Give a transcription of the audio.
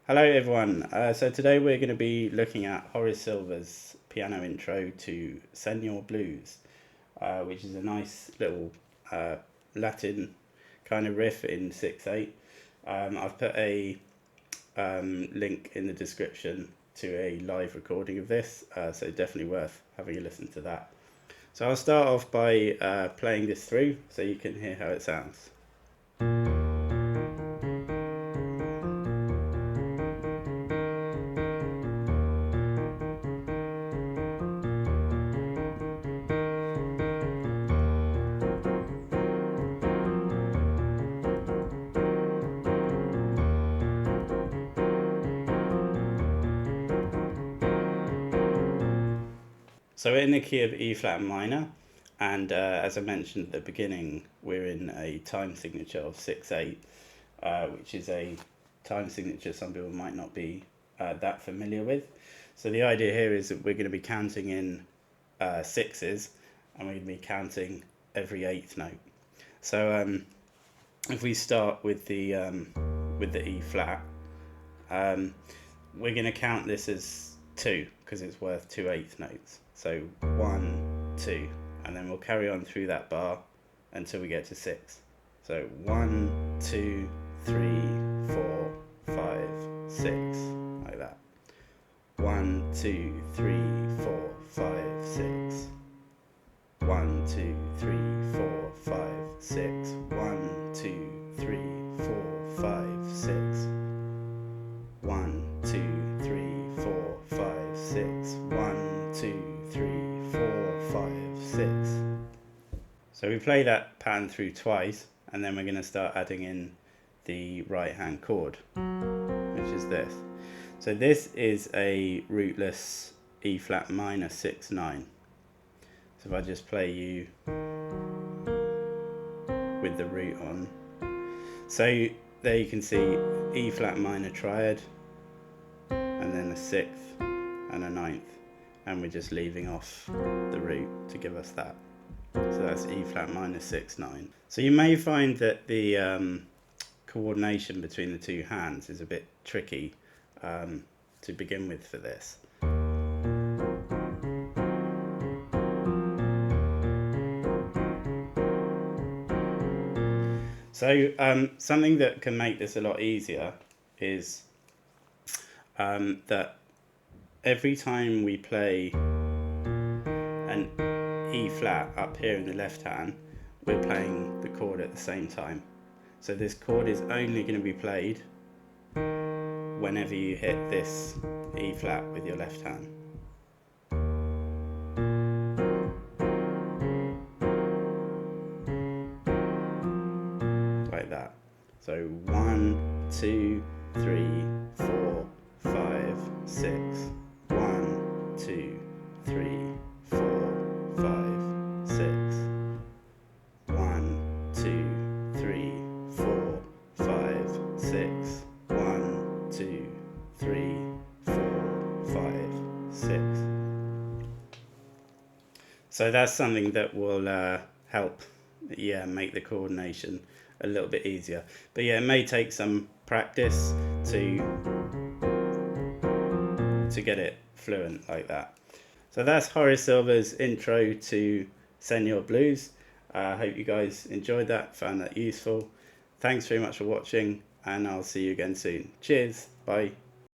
Hello everyone, so today we're going to be looking at Horace Silver's piano intro to Senor Blues, which is a nice little Latin kind of riff in 6/8. I've put a link in the description to a live recording of this, so definitely worth having a listen to that. So I'll start off by playing this through so you can hear how it sounds. So we're in the key of E flat minor, and as I mentioned at the beginning, we're in a time signature of 6/8, which is a time signature some people might not be that familiar with. So the idea here is that we're going to be counting in sixes, and we're going to be counting every eighth note. So if we start with the E flat, we're going to count this as 2 because it's worth 2 eighth notes. So 1, 2, and then we'll carry on through that bar until we get to 6. So 1, 2, 3, 4, 5, 6, like that. 1, 2, 3, 4, 5, 6. 1, 2, 3, 4, 5, 6. 1, 2, 3, 4, 5, 6. 1, 2, 3, 4, 5, 6. 1, 2, 3, 4, 5, 6. So we play that pattern through twice, and then we're going to start adding in the right hand chord, which is this. So this is a rootless E flat minor 6/9. So if I just play you with the root on, so there you can see E flat minor triad, and then a 6th and a 9th, and we're just leaving off the root to give us that. So that's E flat minor 6/9. So you may find that the coordination between the two hands is a bit tricky to begin with for this. So something that can make this a lot easier is that every time we play an E flat up here in the left hand, we're playing the chord at the same time. So this chord is only going to be played whenever you hit this E flat with your left hand. Like that. So 1, 2, 3, 4, 5, 6. 1, 2, 3, 4, 5, 6. 1, 2, 3, 4, 5, 6. 1, 2, 3, 4, 5, 6. So that's something that will help, make the coordination a little bit easier. But yeah, it may take some practice to get it fluent like that. So that's Horace Silver's intro to Senor Blues. I hope you guys enjoyed that, found that useful. Thanks very much for watching, and I'll see you again soon. Cheers, bye.